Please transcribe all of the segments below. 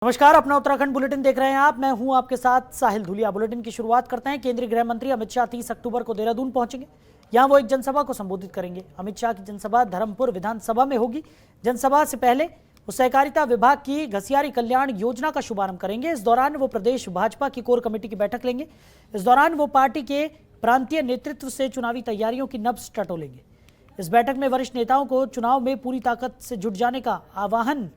नमस्कार, अपना उत्तराखंड बुलेटिन देख रहे हैं आप। मैं हूं आपके साथ साहिल धुलिया। बुलेटिन की शुरुआत करते हैं। केंद्रीय गृह मंत्री अमित शाह 30 अक्टूबर को देहरादून पहुंचेंगे। यहां वो एक जनसभा को संबोधित करेंगे। अमित शाह की जनसभा धर्मपुर विधानसभा में होगी। जनसभा से पहले वो सहकारिता विभाग की घसियारी कल्याण योजना का शुभारंभ करेंगे। इस दौरान वो प्रदेश भाजपा की कोर कमेटी की बैठक लेंगे। इस दौरान वो पार्टी के प्रांतीय नेतृत्व से चुनावी तैयारियों की नब्ज टटोलेंगे। इस बैठक में वरिष्ठ नेताओं को चुनाव में पूरी ताकत से जुट जाने का आह्वान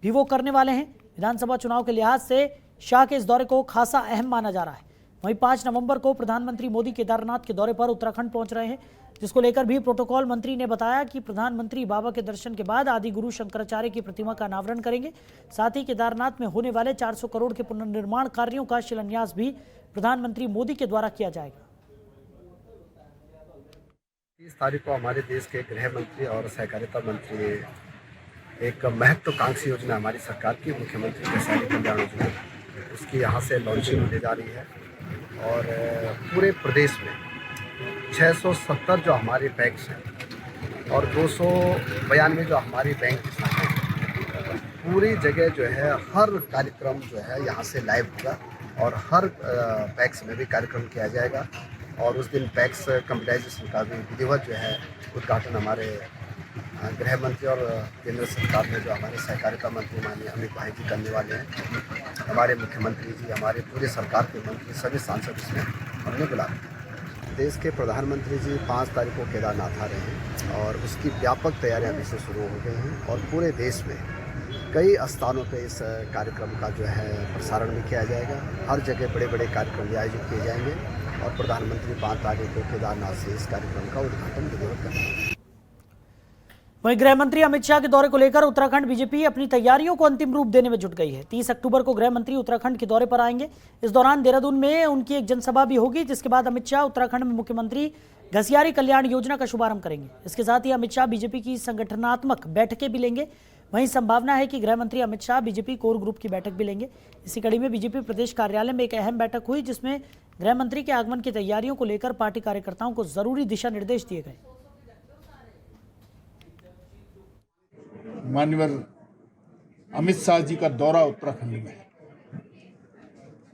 भी वो करने वाले हैं। विधानसभा चुनाव के लिहाज से शाह के इस दौरे को खासा अहम माना जा रहा है। वहीं 5 नवंबर को प्रधानमंत्री मोदी केदारनाथ के दौरे पर उत्तराखंड पहुंच रहे हैं, जिसको लेकर भी प्रोटोकॉल मंत्री ने बताया कि प्रधानमंत्री बाबा के दर्शन के बाद आदि गुरु शंकराचार्य की प्रतिमा का अनावरण करेंगे। साथ ही केदारनाथ में होने वाले 400 करोड़ के पुनर्निर्माण कार्यों का शिलान्यास भी प्रधानमंत्री मोदी के द्वारा किया जाएगा। 30 तारीख को हमारे देश के गृह मंत्री और सहकारिता मंत्री एक महत्वाकांक्षी योजना हमारी सरकार की मुख्यमंत्री घसियारी कल्याण योजना, उसकी यहाँ से लॉन्चिंग होने जा रही है। और पूरे प्रदेश में 670 जो हमारे बैंक्स हैं और 292 जो हमारी बैंक शाखाएं हैं, पूरी जगह जो है हर कार्यक्रम जो है यहाँ से लाइव होगा और हर पैक्स में भी कार्यक्रम किया जाएगा। और उस दिन पैक्स कंप्यूटराइजेशन का भी विधिवत जो है उद्घाटन हमारे गृह मंत्री और केंद्र सरकार में जो हमारे सहकारिता मंत्री माननीय अमित भाई जी करने वाले हैं। हमारे मुख्यमंत्री जी, हमारे पूरे सरकार के मंत्री, सभी सांसद इसमें हमने बुला रहे। देश के प्रधानमंत्री जी 5 तारीख को केदारनाथ आ रहे हैं और उसकी व्यापक तैयारियां अभी से शुरू हो गई हैं और पूरे देश में कई स्थानों पर इस कार्यक्रम का जो है प्रसारण भी किया जाएगा। हर जगह बड़े बड़े कार्यक्रम भी आयोजित किए जाएंगे और प्रधानमंत्री 5 तारीख को केदारनाथ से इस कार्यक्रम का उद्घाटन विधिवत करेंगे। वहीं गृह मंत्री अमित शाह के दौरे को लेकर उत्तराखंड बीजेपी अपनी तैयारियों को अंतिम रूप देने में जुट गई है। 30 अक्टूबर को गृह मंत्री उत्तराखंड के दौरे पर आएंगे। इस दौरान देहरादून में उनकी एक जनसभा भी होगी, जिसके बाद अमित शाह उत्तराखंड में मुख्यमंत्री घसियारी कल्याण योजना का शुभारंभ करेंगे। इसके साथ ही अमित शाह बीजेपी की संगठनात्मक बैठकें भी लेंगे। वहीं संभावना है कि गृह मंत्री Amit Shah BJP core group की बैठक भी लेंगे। इसी कड़ी में बीजेपी प्रदेश कार्यालय में एक अहम बैठक हुई, जिसमें गृह मंत्री के आगमन की तैयारियों को लेकर पार्टी कार्यकर्ताओं को जरूरी दिशा निर्देश दिए गए। माननीय अमित शाह जी का दौरा उत्तराखंड में है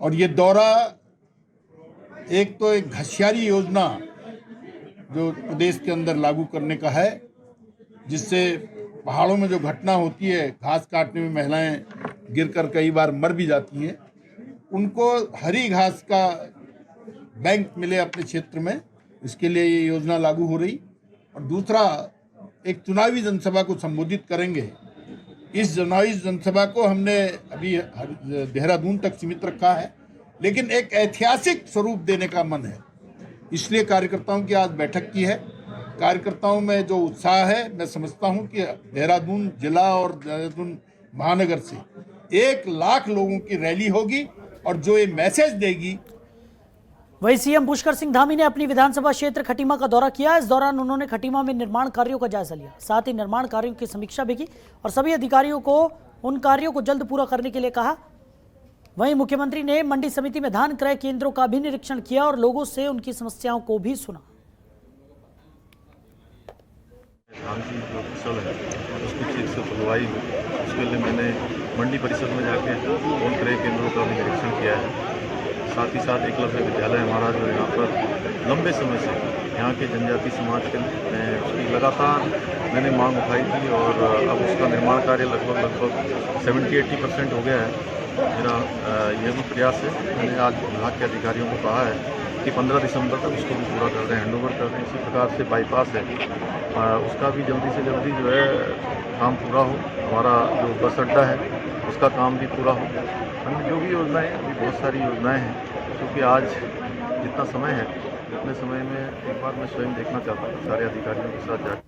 और ये दौरा एक घसियारी योजना जो प्रदेश के अंदर लागू करने का है, जिससे पहाड़ों में जो घटना होती है, घास काटने में महिलाएं गिरकर कई बार मर भी जाती हैं, उनको हरी घास का बैंक मिले अपने क्षेत्र में, इसके लिए ये योजना लागू हो रही। और दूसरा, एक चुनावी जनसभा को संबोधित करेंगे। इस चुनावी जनसभा को हमने अभी देहरादून तक सीमित रखा है, लेकिन एक ऐतिहासिक स्वरूप देने का मन है, इसलिए कार्यकर्ताओं की आज बैठक की है। कार्यकर्ताओं में जो उत्साह है, मैं समझता हूं कि देहरादून जिला और देहरादून महानगर से 1 लाख लोगों की रैली होगी और जो ये मैसेज देगी। वहीं सीएम पुष्कर सिंह धामी ने अपनी विधानसभा क्षेत्र खटीमा का दौरा किया। इस दौरान उन्होंने खटीमा में निर्माण कार्यों का जायजा लिया, साथ ही निर्माण कार्यों की समीक्षा भी की और सभी अधिकारियों को उन कार्यों को जल्द पूरा करने के लिए कहा। वहीं मुख्यमंत्री ने मंडी समिति में धान क्रय केंद्रों का भी निरीक्षण किया और लोगों से उनकी समस्याओं को भी सुना। धान की जो फसल है उसकी ठीक से खुलवाई हो, उसके लिए मैंने मंडी परिसर में जाके उन क्रय केंद्रों का भी निरीक्षण किया है। साथ ही साथ एकलव्य विद्यालय हमारा जो यहाँ पर लंबे समय से यहाँ के जनजाति समाज के उसकी लगातार मैंने मांग उठाई थी और अब उसका निर्माण कार्य लगभग 70-80% हो गया है। मेरा यह भी प्रयास है, मैंने आज विभाग के अधिकारियों को कहा है कि 15 दिसंबर तक उसको भी पूरा कर दें, हैंडओवर कर दें। इसी प्रकार से बाईपास है, उसका भी जल्दी से जल्दी जो है काम पूरा हो। हमारा जो बस अड्डा है उसका काम भी पूरा हो। अन्य जो भी योजनाएं, अभी बहुत सारी योजनाएं हैं, क्योंकि आज जितना समय है उतने समय में एक बार मैं स्वयं देखना चाहता था सारे अधिकारियों के साथ जाकर।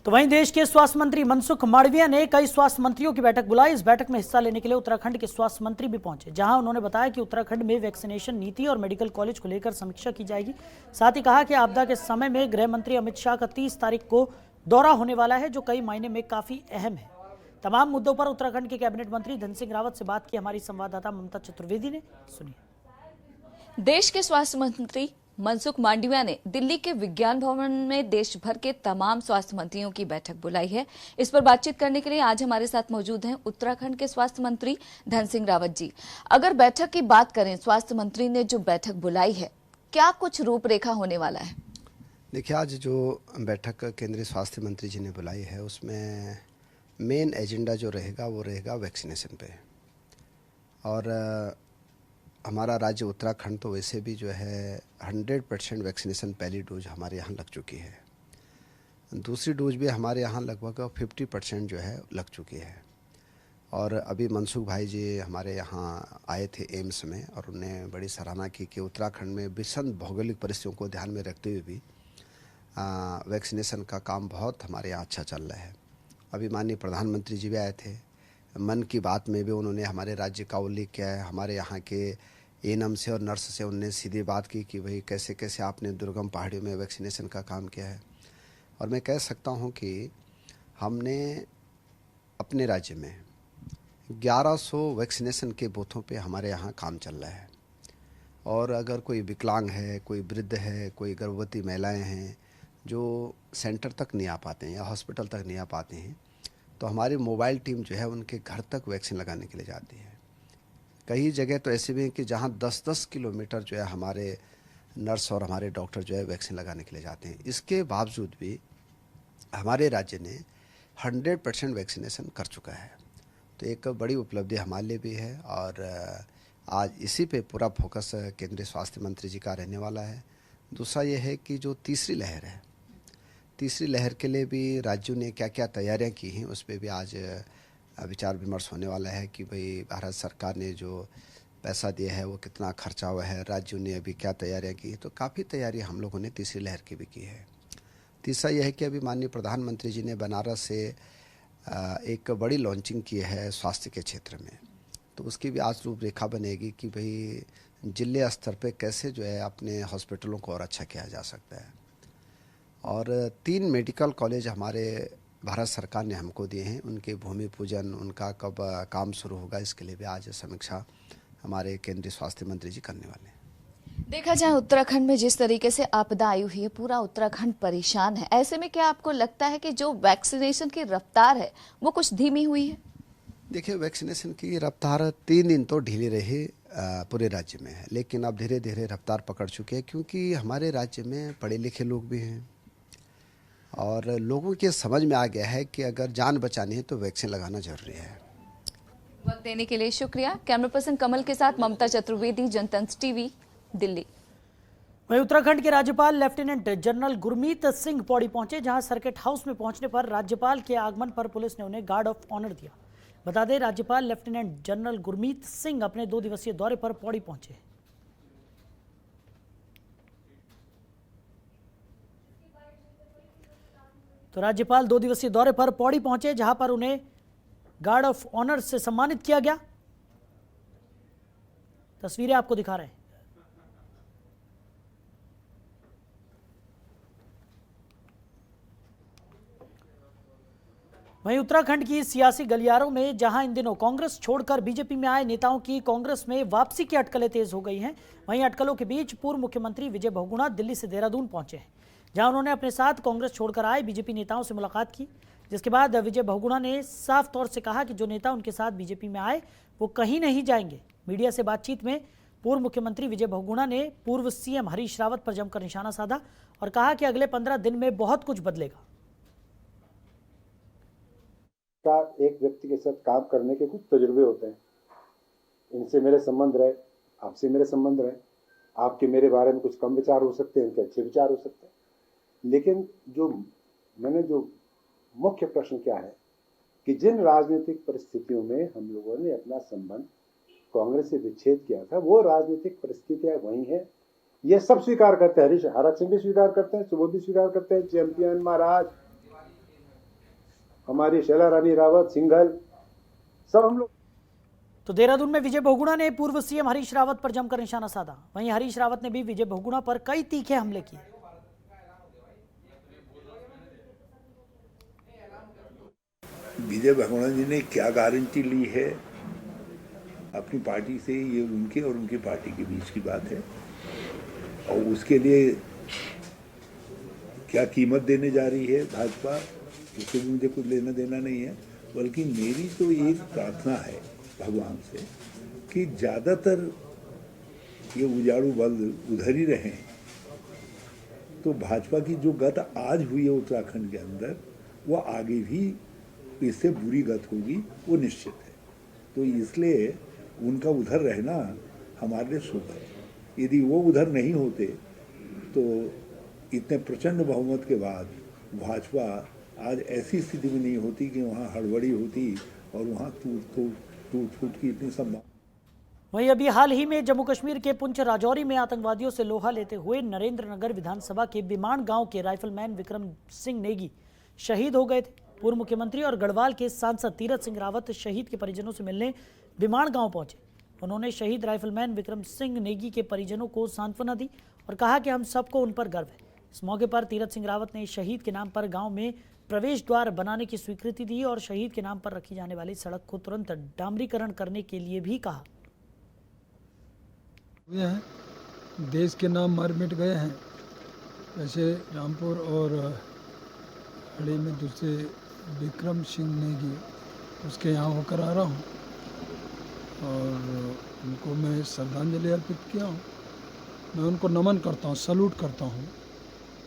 तो वहीं देश के स्वास्थ्य मंत्री मनसुख मांडविया ने कई स्वास्थ्य मंत्रियों की बैठक बुलाई। इस बैठक में हिस्सा लेने के लिए उत्तराखंड के स्वास्थ्य मंत्री भी पहुंचे, जहां उन्होंने बताया कि उत्तराखंड में वैक्सीनेशन नीति और मेडिकल कॉलेज को लेकर समीक्षा की जाएगी। साथ ही कहा कि आपदा के समय में गृह मंत्री अमित शाह का 30 तारीख को दौरा होने वाला है, जो कई मायने में काफी अहम है। तमाम मुद्दों पर उत्तराखंड के कैबिनेट मंत्री धन सिंह रावत से बात की हमारी संवाददाता ममता चतुर्वेदी ने। सुनिए। देश के स्वास्थ्य मंत्री मनसुख मांडविया ने दिल्ली के विज्ञान भवन में देश भर के तमाम स्वास्थ्य मंत्रियों की बैठक बुलाई है। इस पर बातचीत करने के लिए आज हमारे साथ मौजूद हैं उत्तराखंड के स्वास्थ्य मंत्री धन सिंह रावत जी। अगर बैठक की बात करें, स्वास्थ्य मंत्री ने जो बैठक बुलाई है, क्या कुछ रूपरेखा होने वाला है? देखिए, आज जो बैठक केंद्रीय स्वास्थ्य मंत्री जी ने बुलाई है उसमें मेन एजेंडा जो रहेगा वो रहेगा वैक्सीनेशन पे। और हमारा राज्य उत्तराखंड तो वैसे भी जो है 100% वैक्सीनेशन पहली डोज हमारे यहाँ लग चुकी है। दूसरी डोज भी हमारे यहाँ लगभग 50% जो है लग चुकी है। और अभी मनसुख भाई जी हमारे यहाँ आए थे एम्स में और उन्हें बड़ी सराहना की कि उत्तराखंड में विषम भौगोलिक परिस्थितियों को ध्यान में रखते हुए भी वैक्सीनेशन का काम बहुत हमारे यहाँ अच्छा चल रहा है। अभी माननीय प्रधानमंत्री जी भी आए थे, मन की बात में भी उन्होंने हमारे राज्य का उल्लेख किया है। हमारे यहाँ के एएनएम से और नर्स से उन्होंने सीधी बात की कि भाई कैसे कैसे आपने दुर्गम पहाड़ियों में वैक्सीनेशन का काम किया है। और मैं कह सकता हूँ कि हमने अपने राज्य में 1100 वैक्सीनेशन के बूथों पे हमारे यहाँ काम चल रहा है। और अगर कोई विकलांग है, कोई वृद्ध है, कोई गर्भवती महिलाएं हैं जो सेंटर तक नहीं आ पाते हैं या हॉस्पिटल तक नहीं आ पाते हैं, तो हमारी मोबाइल टीम जो है उनके घर तक वैक्सीन लगाने के लिए जाती है। कई जगह तो ऐसे भी हैं कि जहाँ 10-10 किलोमीटर जो है हमारे नर्स और हमारे डॉक्टर जो है वैक्सीन लगाने के लिए जाते हैं। इसके बावजूद भी हमारे राज्य ने 100% वैक्सीनेशन कर चुका है। तो एक बड़ी उपलब्धि हमारे लिए भी है और आज इसी पे पूरा फोकस केंद्रीय स्वास्थ्य मंत्री जी का रहने वाला है। दूसरा ये है कि जो तीसरी लहर है, तीसरी लहर के लिए भी राज्यों ने क्या क्या तैयारियां की हैं उस पर भी आज विचार विमर्श होने वाला है कि भाई भारत सरकार ने जो पैसा दिया है वो कितना खर्चा हुआ है, राज्यों ने अभी क्या तैयारियां की। तो काफ़ी तैयारी हम लोगों ने तीसरी लहर की भी की है। तीसरा यह है कि अभी माननीय प्रधानमंत्री जी ने बनारस से एक बड़ी लॉन्चिंग की है स्वास्थ्य के क्षेत्र में, तो उसकी भी आज रूपरेखा बनेगी कि भाई जिले स्तर पे कैसे जो है अपने हॉस्पिटलों को और अच्छा किया जा सकता है। और 3 मेडिकल कॉलेज हमारे भारत सरकार ने हमको दिए हैं, उनके भूमि पूजन, उनका कब काम शुरू होगा, इसके लिए भी आज समीक्षा हमारे केंद्रीय स्वास्थ्य मंत्री जी करने वाले हैं। देखा जाए उत्तराखंड में जिस तरीके से आपदा आई हुई है, पूरा उत्तराखंड परेशान है। ऐसे में क्या आपको लगता है कि जो वैक्सीनेशन की रफ्तार है वो कुछ धीमी हुई है? देखिए, वैक्सीनेशन की रफ्तार 3 दिन तो ढीली रही पूरे राज्य में है, लेकिन अब धीरे धीरे रफ्तार पकड़ चुके हैं क्योंकि हमारे राज्य में पढ़े लिखे लोग भी हैं और लोगों के समझ में आ गया है कि अगर जान बचानी है तो वैक्सीन लगाना जरूरी है। वक्त देने के लिए शुक्रिया। कैमरा पर्सन कमल के साथ ममता चतुर्वेदी, जनतंत्र टीवी, दिल्ली। वहीं उत्तराखंड के राज्यपाल लेफ्टिनेंट जनरल गुरमीत सिंह पौड़ी पहुंचे, जहां सर्किट हाउस में पहुंचने पर राज्यपाल के आगमन पर पुलिस ने उन्हें गार्ड ऑफ ऑनर दिया। बता दें, राज्यपाल लेफ्टिनेंट जनरल गुरमीत सिंह अपने 2 दिवसीय दौरे पर पौड़ी पहुंचे। तो राज्यपाल 2 दिवसीय दौरे पर पौड़ी पहुंचे, जहां पर उन्हें गार्ड ऑफ ऑनर से सम्मानित किया गया। तस्वीरें आपको दिखा रहे हैं। वहीं उत्तराखंड की सियासी गलियारों में जहां इन दिनों कांग्रेस छोड़कर बीजेपी में आए नेताओं की कांग्रेस में वापसी की अटकलें तेज हो गई हैं, वहीं अटकलों के बीच पूर्व मुख्यमंत्री विजय बहुगुणा दिल्ली से देहरादून पहुंचे हैं, जहां उन्होंने अपने साथ कांग्रेस छोड़कर आए बीजेपी नेताओं से मुलाकात की। जिसके बाद विजय बहुगुणा ने साफ तौर से कहा कि जो नेता उनके साथ बीजेपी में आए वो कहीं नहीं जाएंगे। मीडिया से बातचीत में पूर्व मुख्यमंत्री विजय बहुगुणा ने पूर्व सीएम हरीश रावत पर जमकर निशाना साधा और कहा कि अगले 15 दिन में बहुत कुछ बदलेगा। एक व्यक्ति के साथ काम करने के कुछ तजुर्बे होते हैं, इनसे मेरे संबंध रहे, आपसे मेरे संबंध रहे, आपके मेरे बारे में कुछ कम विचार हो सकते हैं, उनके अच्छे विचार हो सकते हैं, लेकिन जो मुख्य प्रश्न क्या है कि जिन राजनीतिक परिस्थितियों में हम लोगों ने अपना संबंध कांग्रेस से विच्छेद किया था, वो राजनीतिक परिस्थितियां वही हैं। ये सब स्वीकार करते हैं, हरीश हरक सिंह भी स्वीकार करते हैं, सुबोध भी स्वीकार करते हैं, चैंपियन महाराज, हमारी शैला रानी रावत, सिंघल, सब हम लोग। तो देहरादून में विजय बहुगुणा ने पूर्व सीएम हरीश रावत पर जमकर निशाना साधा। वहीं हरीश रावत ने भी विजय बहुगुणा पर कई तीखे हमले किए। विजय बहुगुणा जी ने क्या गारंटी ली है अपनी पार्टी से, ये उनके और उनकी पार्टी के बीच की बात है। और उसके लिए क्या कीमत देने जा रही है भाजपा, उससे भी मुझे कुछ लेना देना नहीं है। बल्कि मेरी तो एक प्रार्थना है भगवान से कि ज़्यादातर ये उजाड़ू बल उधर ही रहें, तो भाजपा की जो गत आज हुई है उत्तराखंड के अंदर, वो आगे भी इससे बुरी गत होगी, वो निश्चित है। तो इसलिए उनका उधर रहना हमारे लिए शुभ है। यदि वो उधर नहीं होते तो इतने प्रचंड बहुमत के बाद भाजपा आज ऐसी स्थिति में नहीं होती कि वहाँ हड़बड़ी होती और वहाँ टूट फूट की इतनी संभावना। वहीं अभी हाल ही में जम्मू कश्मीर के पुंछ राजौरी में आतंकवादियों से लोहा लेते हुए नरेंद्र नगर विधानसभा के बिमान गांव के राइफलमैन विक्रम सिंह नेगी शहीद हो गए थे। पूर्व मुख्यमंत्री और गढ़वाल के सांसद तीरथ सिंह रावत शहीद के परिजनों से मिलने बिमान गांव पहुंचे। उन्होंने शहीद राइफलमैन विक्रम सिंह नेगी के परिजनों को सांत्वना दी और कहा कि हम सबको उन पर गर्व है। इस मौके पर तीरथ सिंह रावत ने शहीद के नाम पर गांव में प्रवेश द्वार बनाने की स्वीकृति दी और शहीद के नाम पर रखी जाने वाली सड़क को तुरंत डामरीकरण करने के लिए भी कहा। हैं देश के नाम मर मिट गए हैं, वैसे रामपुर और हड़ी में दूसरे विक्रम सिंह नेगी उसके यहाँ होकर आ रहा हूँ और उनको मैं श्रद्धांजलि अर्पित किया हूँ। मैं उनको नमन करता हूँ, सल्यूट करता हूँ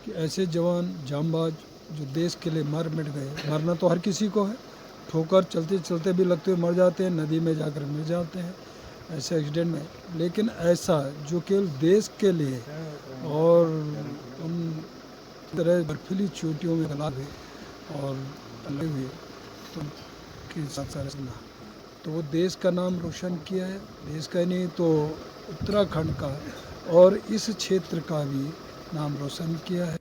कि ऐसे जवान जांबाज जो देश के लिए मर मिट गए। मरना तो हर किसी को है, ठोकर चलते चलते भी लगते हुए मर जाते हैं, नदी में जाकर मिल जाते हैं ऐसे एक्सीडेंट में, लेकिन ऐसा जो केवल देश के लिए और उन तरह बर्फीली चोटियों में गला हुए और लगे हुए तो के साथ रहना, तो वो देश का नाम रोशन किया है। देश का नहीं तो उत्तराखंड का और इस क्षेत्र का भी नाम रोशन किया है।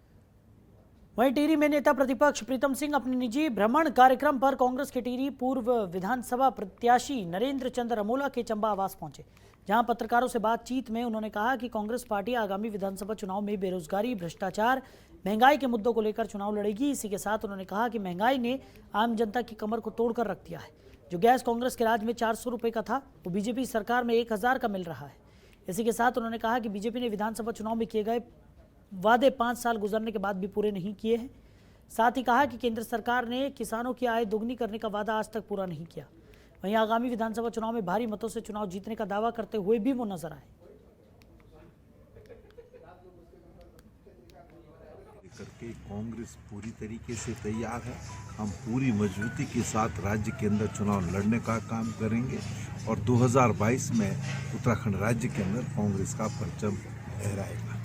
वहीं टिहरी में नेता प्रतिपक्ष प्रीतम सिंह अपने निजी भ्रमण कार्यक्रम पर कांग्रेस के टिहरी पूर्व विधानसभा प्रत्याशी नरेंद्र चंद्र अमोला के चंबा आवास पहुंचे, जहां पत्रकारों से बातचीत में उन्होंने कहा कि कांग्रेस पार्टी आगामी विधानसभा चुनाव में बेरोजगारी, भ्रष्टाचार, महंगाई के मुद्दों को लेकर चुनाव लड़ेगी। इसी के साथ उन्होंने कहा कि महंगाई ने आम जनता की कमर को तोड़कर रख दिया है। जो गैस कांग्रेस के राज में 400 रुपये का था, वो बीजेपी सरकार में 1000 का मिल रहा है। इसी के साथ उन्होंने कहा कि बीजेपी ने विधानसभा चुनाव में किए गए वादे 5 साल गुजरने के बाद भी पूरे नहीं किए हैं। साथ ही कहा कि केंद्र सरकार ने किसानों की आय दोगुनी करने का वादा आज तक पूरा नहीं किया। वहीं आगामी विधानसभा चुनाव में भारी मतों से चुनाव जीतने का दावा करते हुए भी वो नजर आए। करके कांग्रेस पूरी तरीके से तैयार है। हम पूरी मजबूती के साथ राज्य के अंदर चुनाव लड़ने का काम करेंगे और 2022 में उत्तराखंड राज्य के अंदर कांग्रेस का परचम लहराएगा।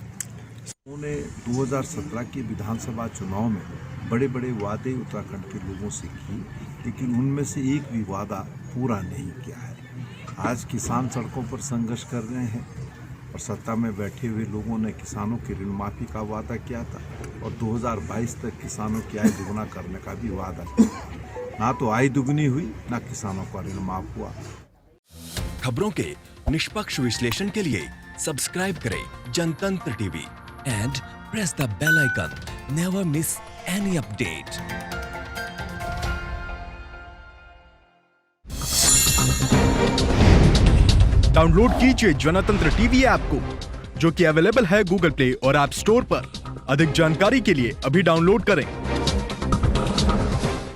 उन्होंने 2017 के विधानसभा चुनाव में बड़े बड़े वादे उत्तराखंड के लोगों से किए, लेकिन उनमें से एक भी वादा पूरा नहीं किया है। आज किसान सड़कों पर संघर्ष कर रहे हैं और सत्ता में बैठे हुए लोगों ने किसानों की ऋण माफी का वादा किया था और 2022 तक किसानों की आय दुगुना करने का भी वादा किया। ना तो आय दुगुनी हुई, ना किसानों का ऋण माफ हुआ। खबरों के निष्पक्ष विश्लेषण के लिए सब्सक्राइब करें जनतंत्र TV and press the bell icon. Never miss any update. Download कीजिए जनतंत्र टीवी ऐप को, जो कि अवेलेबल है गूगल प्ले और ऐप स्टोर पर। अधिक जानकारी के लिए अभी डाउनलोड करें।